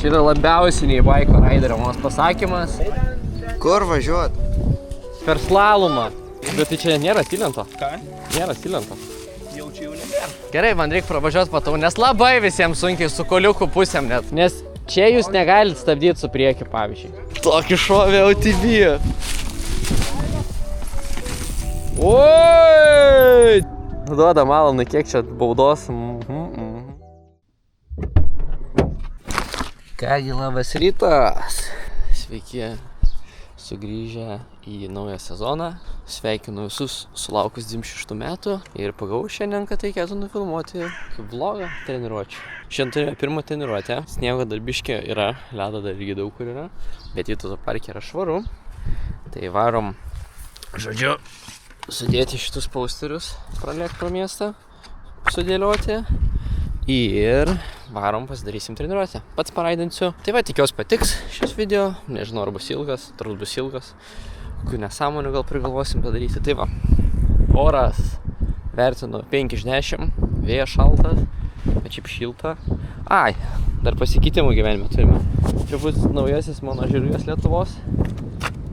Čia yra labiausiai nei baiko raiderio mano pasakymas. Kur važiuot? Per slalomą. Bet tai čia nėra silento. Ką? Nėra silento. Jaučiu jau nebėra. Gerai, man reikia pravažiuoti patau, nes labai visiems sunkiai su koliukų pusėm net. Nes čia jūs negalite stabdyti su priekiu, pavyzdžiui. Tokį šovė OTV. Oi! Duoda malonu, kiek čia baudos. Kągi, labas rytas. Sveiki sugrįžę į naują sezoną. Sveikinu visus sulaukus 26 metų ir pagavau šiandien, kad reikėtų nufilmuoti kaip vlogą treniruočių. Šiandien turėjome pirmą treniruotę. Sniego dar biškį yra, ledo dar irgi daug kur yra, bet Vytauto parke yra švaru. Tai varom, žodžiu, sudėti šitus posterius, pralėkti pro miestą, sudėlioti ir varom pasidarysim treniruotę. Pats paraidinsiu. Tai va, tikiuosi patiks šis video, nežinau, ar bus ilgas, turbūt bus ilgas. Kokių nesąmonių gal prigalvosim padaryti. Tai va, oras vertinu 5 iš 10, vėjas šaltas, bet šiaip šilta. Ai, dar pasikeitimų gyvenime turime. Čia bus naujasis mano žirgas Lietuvos.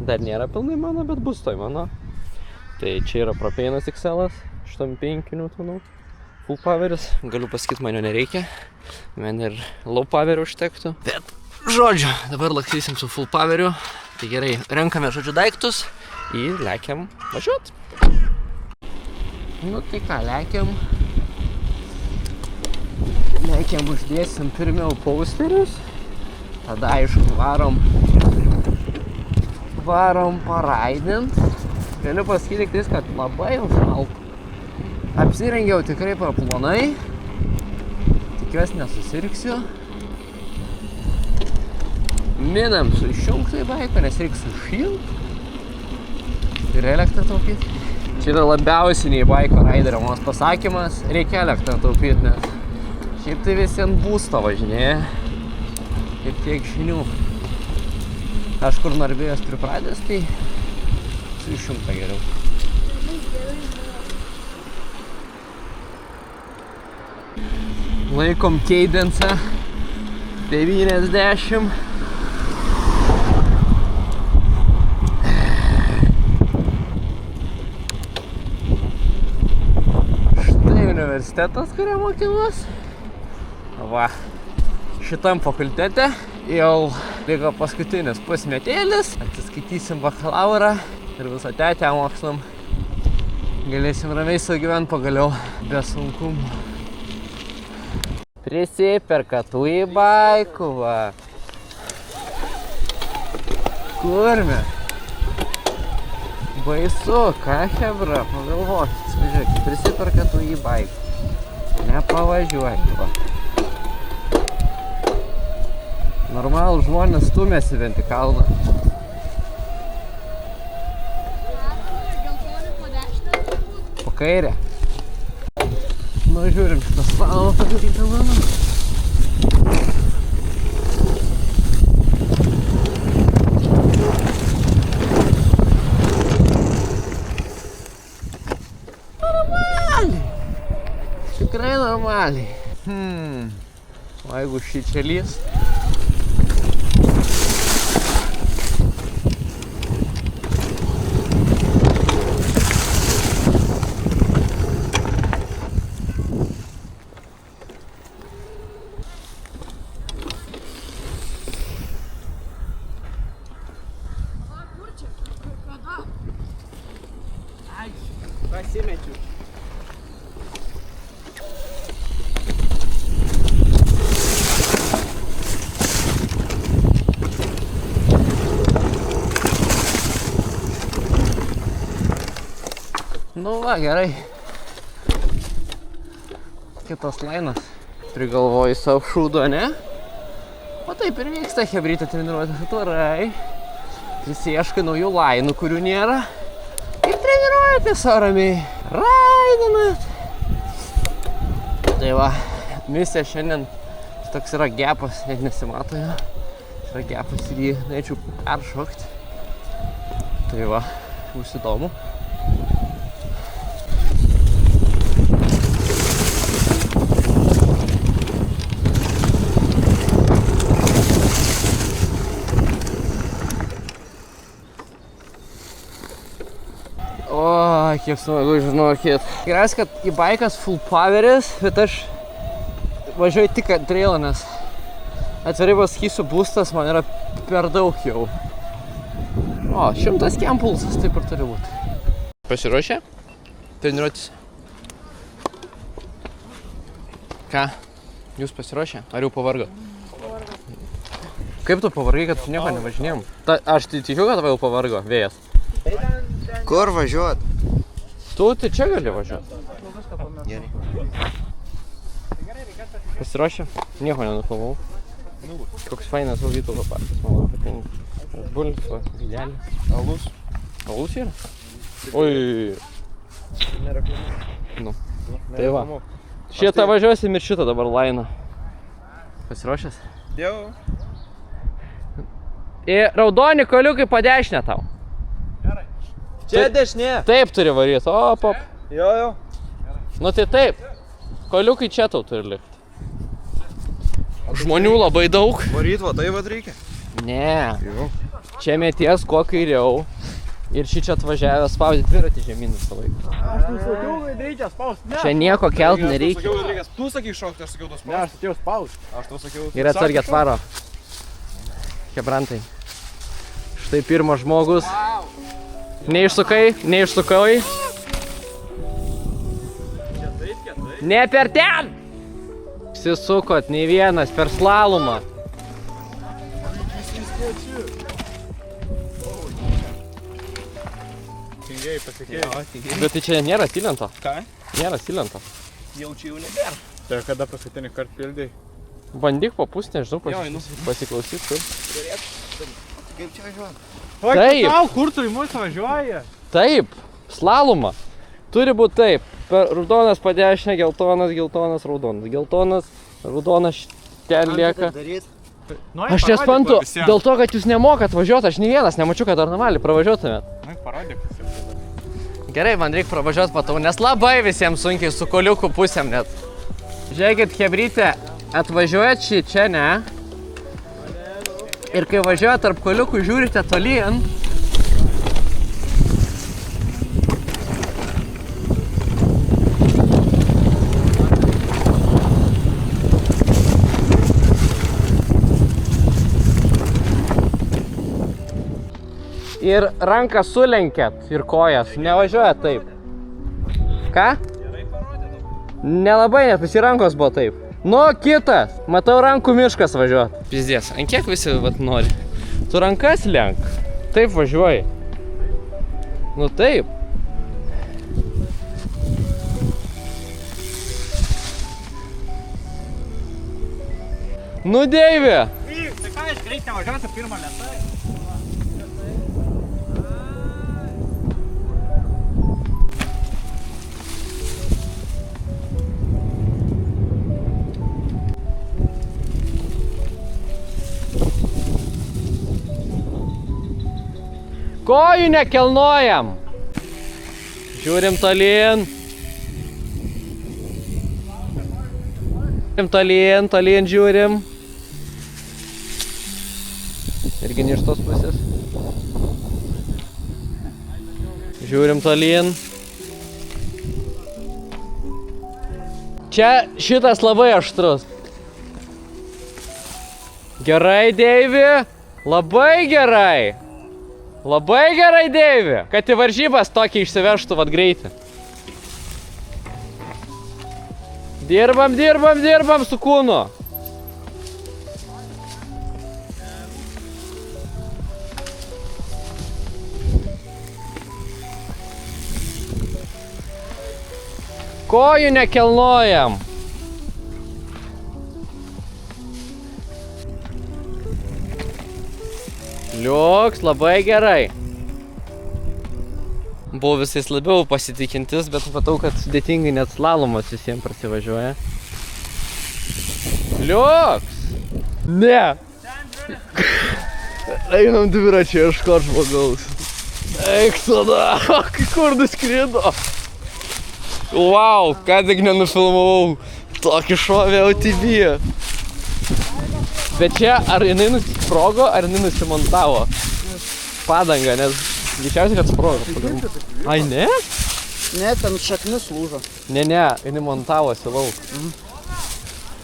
Dar nėra pilnai mano, bet bus toj mano. Tai čia yra Propeinas XL-as, 85 Newtonų. Full poweris, galiu pasakyti, man jo nereikia. Man ir low powerio užtektų. Bet, žodžiu, dabar lakstysim su full poweriu. Tai gerai, renkame, žodžiu, daiktus ir lekiam važiuot. Nu tai ką, lekiam. Lekiam, uždėsim pirmiau posterius. Tada, aišku, varom paraidint. Galiu pasakyti tik, kad labai jau šalta. Apsirengiau tikrai praplonai. Tikiuosi nesusirgsiu. Minam su išjungtai baiko, nes reikia sušilt. Ir elektrą taupyti. Čia yra labiausiai nei baiko raiderio mano pasakymas. Reikia elektrą taupyti, nes šiaip tai visi ant būsto važinėja. Ir tiek žinių. Aš kur Norvėjos pripratęs, tai su išjungta geriau. Laikom keidensą 90. Štai universitetas, kurio mokymas. Va, šitam fakultete jau liko paskutinis pusmetėlis. Atsiskaitysim bakalaurą ir visą tetę mokslam. Galėsim ramiai sugyventi pagaliau be sunkumų. Prisiperka tu į baikų, va. Kurme? Baisu, ką hebra, pagalvokit. Žiūrėk, prisiperka tu į baikų. Nepavažiuoji, va. Normalų žmonės stumėsi vien tik kalną. Po kairę. Nu, žiūrim, šitą slalomą padarytą mano. Normaliai. Tikrai normaliai. O jeigu šį čia lys? Pasimečiu. Nu va, gerai. Kitas lainas. Prigalvoji savo šūdo, ne? O taip ir vyksta hebrytė treniruotės atvarai. Prisieškai naujų lainų, kurių nėra. Ir treniruojatės ramiai. Raidinat. Tai va, misija šiandien toks yra gepas, net nesimato jo. Yra gepas ir jį norėčiau peršokti. Tai va, bus įdomu. Kiek smagu, žinokit. Geriausia, kad į baikas full poweris, bet aš važiuoju tik ant trailo, nes atvirai pasakysiu, boostas man yra per daug jau. O, 100 kem pulsas taip ir turi būti. Pasiruošę? Treniruotis. Ką? Jūs pasiruošę? Ar jau pavargo? Kaip tu pavargai, kad su nieko nevažinėjom? Aš tikiu, kad jau pavargo vėjas. Kur važiuot? Tu tai čia gali važiuoti. Gerai. Pasiruošę? Nieko nenufilmavau. Koks fainas Vytauto parkas, man labai patinka. Bulis, vydelį. Alus. Alus yra? Oi. Nu. Tai va. Šitą važiuosim ir šitą dabar lainą. Pasiruošęs? Jau. Ir raudoni koliukai po dešinę tau. Gerai. Čia dešinė. Taip turi varyti. Op. Jo. Nu tai taip. Koliukai čia tau turi likti. Žmonių labai daug. Varyt, va tai vad reikia. Ne. Jau. Čia mėties kuo kairiau. Ir šį čia atvažiavęs spaudyti dviratį žemyn visą laiką. Aš tu sakiau, kad reikia spausti. Čia nieko kelt nereikia. Tu sakai šokti, aš sakiau tos Ne, aš sakiau spausti. Aš tau sakiau. Ir atsargiai atvaro. Hebrantai. Štai pirmas žmogus. Neišsukai. Ne per ten! Sisukot, nei vienas, per slalomą. Tingiai pasikėjau. Bet tai čia nėra silento. Ką? Nėra silento. Jaučiu jau nebėra. Tai kada paskutinį kartą pildai? Bandyk papūsti, nežinau, einu. pasiklausyk. Tu. Kaip čia važiuot? Taip. Tau, kur tu į mus važiuoji? Taip, slalomą. Turi būti taip. Raudonas padešinė, geltonas, raudonas. Geltonas, raudonas ten lieka. Aš nesuprantu, dėl to, kad jūs nemokat važiuoti, aš nei vienas nemačiau, kad ar normaliai pravažiuotumėt. Na, parodyk visiems. Gerai, man reikia pravažiuoti patau, nes labai visiems sunkiai su koliukų pusėm net. Žiūrėkit, hebrytė, atvažiuojat šį čia, ne? Ir kai važiuojat tarp koliukų, žiūrite tolyn. Ir ranką sulenkėt ir kojas, nevažiuojat taip. Ką? Nelabai, net visi rankos buvo taip. Nu, kitas, matau rankų miškas važiuot. Pizdės, ant kiek visi vat nori? Tu rankas lenk, taip važiuoji. Nu taip. Nu, Deivi! Tai ką, aš greit nevažiuosiu pirmą lėtai. Kojų nekelnojam. Žiūrim tolyn. Tolyn žiūrim. Irgi ne iš tos pusės. Žiūrim tolyn. Čia šitas labai aštrus. Gerai, Deivi. Labai gerai. Labai gerai, Deivi, kad į varžybas tokį išsivežtų vat greitį. Dirbam su kūnu. Kojų nekelnojam. Liuks, labai gerai. Buvau visais labiau pasitikintis, bet matau, kad sudėtingai net slalomas visiems prasivažiuoja. Liuks! Ne! Einam dviračiai ieškot žmogaus. Eik tada, kur nuskrido. Wow, ką tik nenufilmavau. Tokį šovę OTV. Bet čia ar jinai nusisprogo, ar jinai nusimontavo padangą, nes greičiausiai, kad sprogo. Ai ne? Ne, ten šaknis lūžo. Ne, jinai montavosi lauk.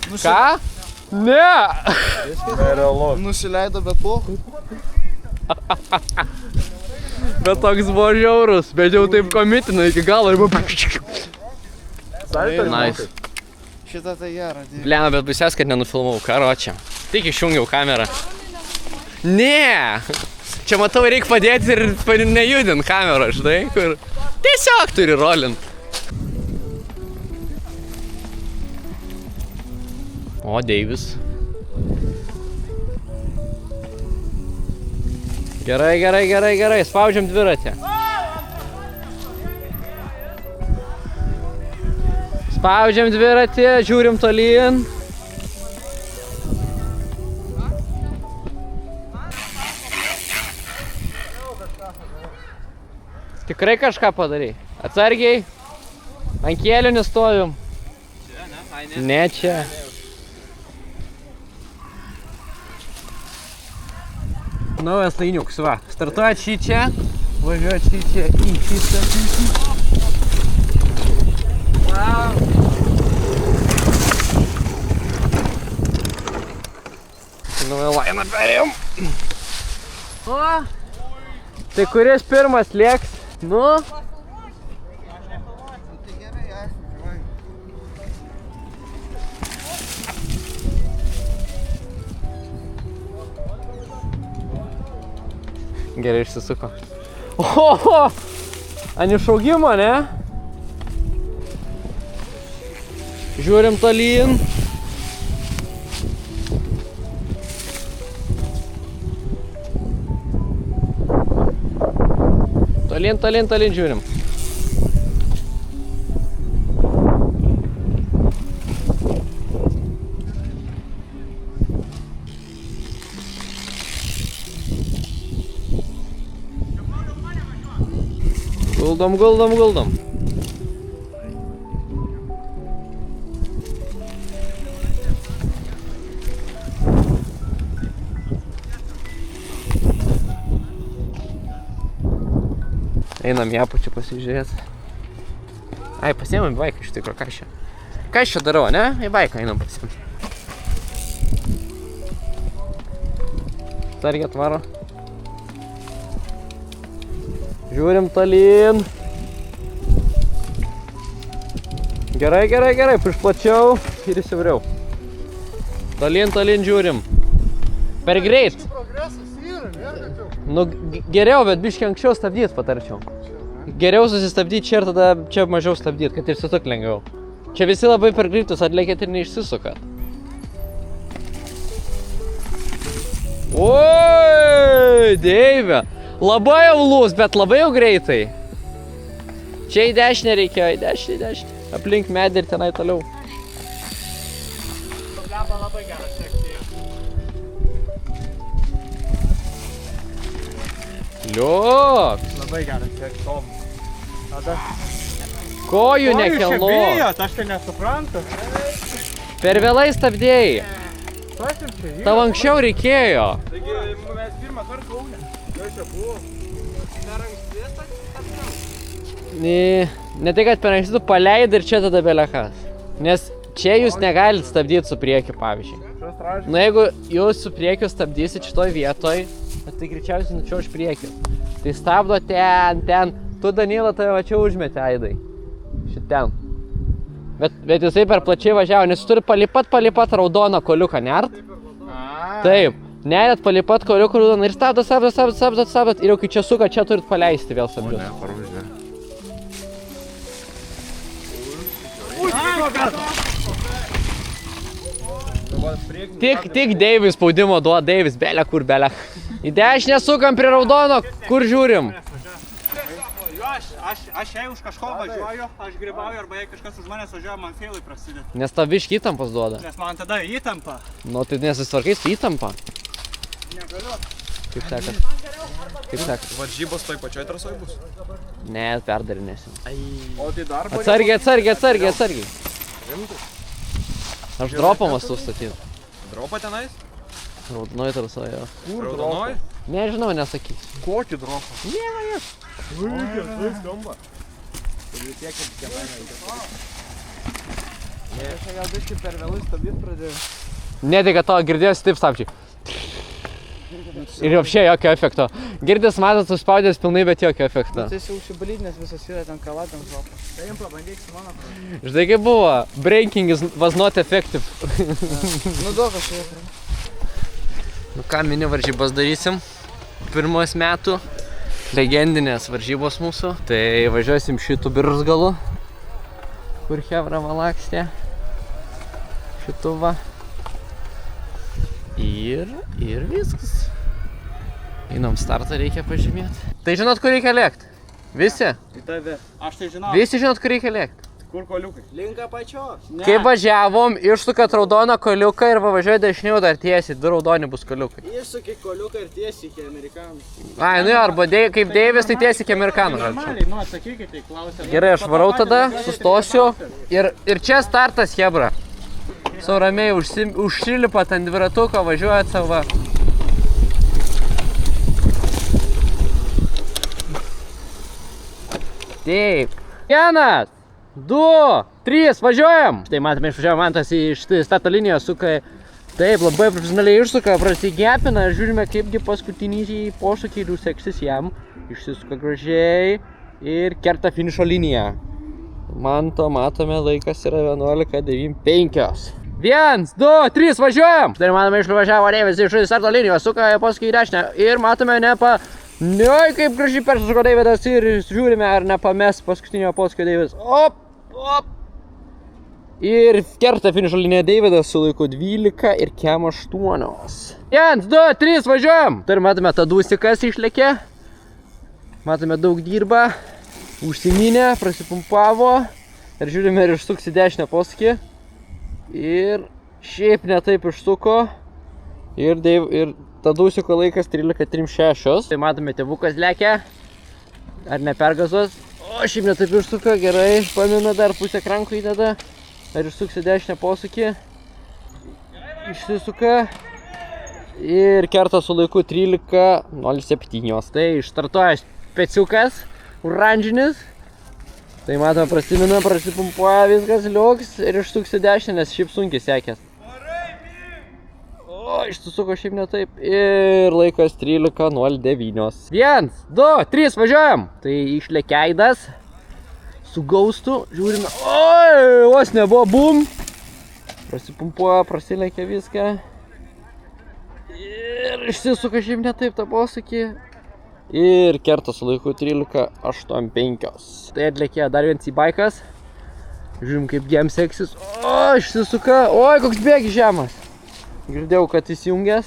Nusi... Ką? Ne! Nerealu. Nusileido, bet plaukų. Bet toks buvo žiaurus, bet jau taip komitino iki galo ir buvo... Nice. Šitą tai gerą. Blema, bet baisės, kad nenufilmavau, karočią. Tik išjungiau kamerą. Ne! Čia matau, reikia padėti ir nejudint kamerą, žinai, kur tiesiog turi rolint. O, Deivis. Gerai, spaudžiam dviratį. Spaudžiam dviratį, žiūrim tolyn. Tikrai kažką padarai. Atsargiai. Ant kėlių nestovim. Ne čia. Naujas lainiuks, va. Startuojat šį čia, važiuojat šį čia į šitą. Naują lainą perėjom. O, tai kuris pirmas lėks? Nu? Gerai išsisuko. Oho! Ant išaugimo, ne? Žiūrim tolyn. Tolyn žiūrim. Guldom. Einam į apačią pasižiūrėti. Ai, pasiėmėm baiką iš tikro, ką aš čia darau, ne? Į baiką einam pasiėmėm. Sargi atvaro. Žiūrim tolyn. Gerai, prišplačiau ir įsivriau. Tolyn žiūrim. Per greit. Nu, geriau, bet biškį anksčiau stabdyt patarčiau. Geriau susistabdyti čia ir tada čia mažiau stabdyti, kad išsisuk lengviau. Čia visi labai per greitus atlėkėt ir neišsisukat. Oi, Deive. Labai jaulus, bet labai jau greitai. Čia į dešinę reikėjo, į dešinę. Aplink medį ir tenai toliau. Problema labai geras sekcija. Liuks. Labai geras sektom. Tada. Kojų nekelno. Aš tai nesuprantu. Per vėlai stabdėjai. Tau anksčiau reikėjo. Taigi mes pirmą kartą Kaune. Jau čia buvo. Per anksti stabdžiau. Ne tai, kad per anksti tu paleidai ir čia tada belekas. Nes čia jūs negalit stabdyti su priekiu, pavyzdžiui. Nu jeigu jūs su priekiu stabdysit šitoj vietoj, tai greičiausiai nučiau iš priekiu. Tai stabdo ten. Tu, Danila, tave va čia užmetė, Aidai. Šiten. Bet jisai per plačiai važiavo, nes jūs turi palipat raudoną koliuką, nert? Taip. Net palipat koliuką raudoną ir stabdot. Ir jau kai čia suka, čia turit paleisti vėl stabdžius. Tik Deivis spaudimo duoda, Deivis, belė kur belė. Į dešinę sukam prie raudono, kur žiūrim. Aš jei už kažko važiuoju, aš grybauju, arba jei kažkas už manęs važiuoja, man feilai prasideda. Nes tau biškį įtampas duoda. Nes man tada įtampa. Nu, tai nesisvarkai su įtampa. Negaliu. Kaip sekas? Varžybos toj pačioj trasoj bus? Ne, perdarinėsim. O tai dar Atsargiai. Aš dropamas tu statyt. Dropą tenais? Raudonoj trasoj, jo. Kur raudonoj? Nežinau, nesakysiu. Kokį dropą? Nieko. Aš gal biškai per vėlai stabdyt pradėjau. Ne, tai kad to girdėsi taip stabčiai. Ir apšiai jokio efekto. Girdės, matot, suspaudęs pilnai, bet jokio efekto. Tai jau užsibalydinės visas yra ten kalatėm žopą. Tai jums pabandyk su mano. Žinai, kaip buvo? Breaking was not effective. Nu, daug aš jau. Nu ką, mini varžybas darysim. Pirmos metų legendinės varžybos mūsų. Tai važiuosim šitų biržgalų, kur Chevra valakstė. Šitų va. Ir viskas. Einam startą reikia pažymėti. Tai žinot, kur reikia lėkti? Visi? Į tave. Aš tai žinau. Visi žinot, kur reikia lėkti? Kur koliukai? Linka pačios. Ne. Kai važiavom, išsukat raudoną koliuką ir važiuoja dešiniau dar tiesiai. Du raudoni bus koliukai. Išsuki koliuką ir tiesiai iki amerikanų. Ai, nu jo, arba kaip Deivis, tai tiesiai iki amerikanų. Normaliai, nu atsakykite į klausimą. Gerai, aš varau tada, sustosiu. Ir čia startas, Chebra. Sau ramiai užsilipat ant dviratuko, važiuojat savo. Taip. 1, 2, 3, važiuojam. Štai matome, išvažiavo Mantas iš starto linijos, suka. Taip, labai profesionaliai išsuka, prasigepina. Žiūrime, kaipgi paskutiniai posūkiai seksis jam. Išsisuka gražiai ir kerta finišo liniją. Manto, matome, laikas yra 11:95. 1, 2, 3, važiuojam! Štai matome, išvažiavo Deivis iš starto linijos, suka posūkį į dešinę. Ir matome, Oi, kaip gražiai persisuko Deividas ir žiūrime, ar nepames paskutinio posūkio Deividas. Op, op. Ir kerta finišo liniją Deividas su laiku 12 ir kem 8. 1, 2, 3, važiuojam! Tai matome, Tadusikas išlėkė. Matome, daug dirba. Užsiminė, prasipumpavo. Ir žiūrime, ir išsuks į dešinę posūkį. Ir šiaip ne taip išsuko. Ir Tadusiko laikas 13:36. Tai matome, tėvukas lekia. Ar nepergazuos? O, šiaip ne taip išsuka, gerai. Pamina dar pusę krankų įdeda. Ar išsuks į dešinę posūkį. Išsisuka. Ir kerta su laiku 13:07. Tai išstartuoja peciukas, oranžinis. Tai matome, prasimina, prasipumpuoja, viskas liuks ir išsuks į dešinę, nes šiaip sunkiai sekės. O, išsisuko šiaip ne taip. Ir laikas 13:09. 1, 2, 3, važiuojam. Tai išlėkė Aidas. Su gaustu, žiūrime. Oi, vos nebuvo, bum. Prasipumpuoja, prasilėkė viską. Ir išsisuka šiaip ne taip tą posūkį. Ir kerta su laiku 13:85. Tai atlėkė dar vienas e-baikas. Žiūrim, kaip jam seksis. O, išsisuka. Oi, koks bėgis žemas. Girdėjau, kad įsijungęs.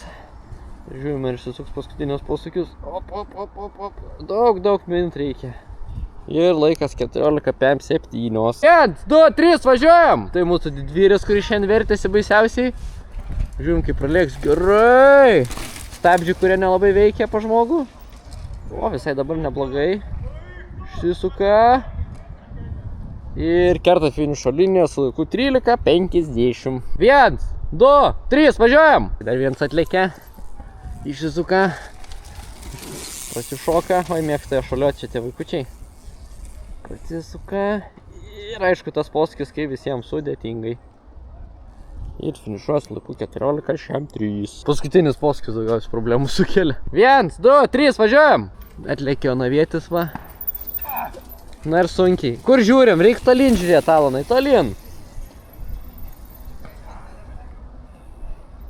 Žiūrime, ir išsisuks paskutinius posūkius. Op, op, op, op, op. Daug minut reikia. Ir laikas 14:07. 1, 2, 3, važiuojam! Tai mūsų didvyris, kuris šiandien vertėsi baisiausiai. Žiūrim, kaip pralėks gerai. Stabdžiai, kurie nelabai veikia pa žmogų. O, visai dabar neblogai. Išsisuka. Ir kerta finišo liniją su laiku 13:50. 1, 2, 3, važiuojam! Dar vienas atlėkė. Išsisuka. Prasišoka. Oi, mėgsta šoliuoti čia tie vaikučiai. Prasisuka. Ir aišku, tas posūkis, kai visiems sudėtingai. Ir finišuos laiku 14:03. Paskutinis posūkis daugiausiai problemų sukelia. 1, 2, 3, važiuojam! Atlėkė Jonavietis, va. Na ir sunkiai. Kur žiūrim? Reikia tolyn žiūrėti, Alanai, tolyn.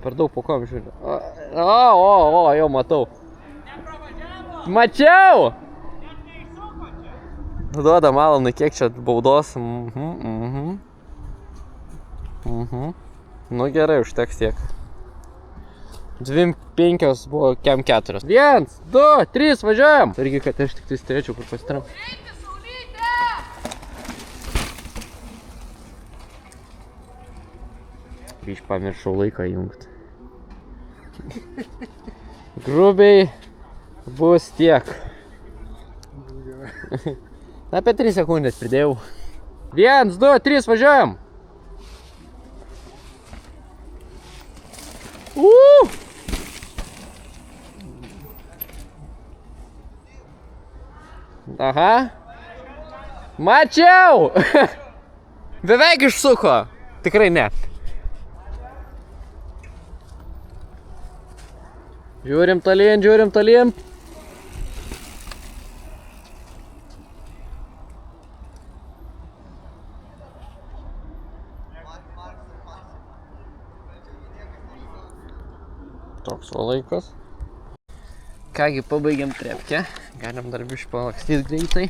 Per daug po kom žiūrėjau. O, jau matau. Mačiau! Duodam Alanai, kiek čia baudos. Nu gerai, užteks tiek. 2-5 buvo kem 4. 1, 2, 3, važiuojam! Irgi, kad aš tik tai turėčiau kur pasitram. Iš pamiršau laiką jungti. Grubiai bus tiek. Apie 3 sekundės pridėjau. 1, 2, 3, važiuojam! Aha. Mačiau! Beveik išsuko. Tikrai ne. Žiūrim tolyn. Toks o laikas. Kągi, pabaigėm trepkę. Galim dar biškį palakstyti greitai.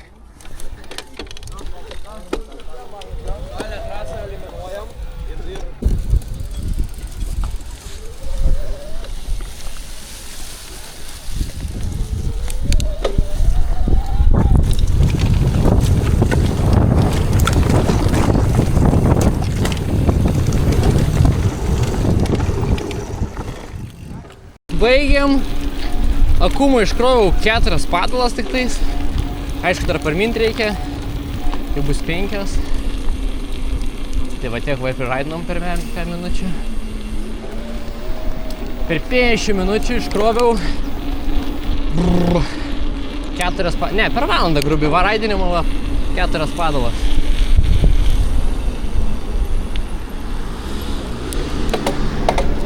Baigiam. Akumų iškroviau 4 padalas tik tais. Aišku, dar parminti reikia. Tai bus 5. Tai va tiek priraidinam per minučių. Per 50 minučių iškroviau 4 padalas. Ne, per valandą grubiai va raidinimo 4 padalas.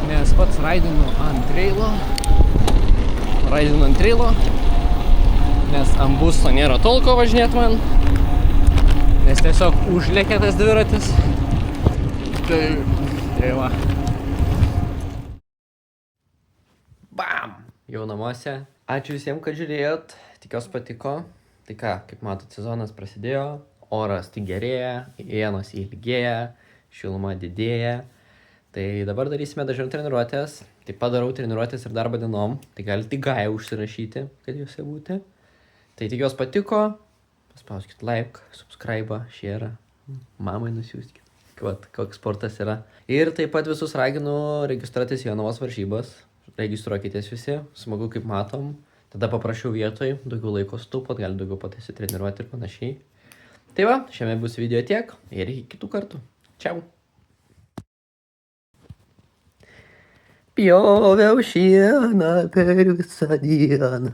Nes pats raidinu ant treilo. Raidinu ant treilo. Nes ant busto nėra tolko važinėt man. Nes tiesiog užlėkė tas dviratis. Tai va. Bam! Jau namuose. Ačiū visiems, kad žiūrėjot. Tikiuosi patiko. Tai ką, kaip matot, sezonas prasidėjo. Oras tik gerėja, dienos ilgėja, šiluma didėja. Tai dabar darysime dažniau treniruotės. Taip pat darau treniruotės ir darbo dienom. Tai galite gają užsirašyti, kad juose būti. Tai tikiuosi patiko. Paspauskit like, subscribe, share. Mamai nusiųskit. Koks sportas yra. Ir taip pat visus raginu registruotis į Jonavos varžybas. Registruokitės visi. Smagu, kaip matom. Tada paprašiau vietoj. Daugiau laiko sutaupot, gali daugiau treniruoti ir panašiai. Tai va, šiame bus video tiek. Ir iki kitų kartų. Čiau. Pjoviau šieną per visą dieną.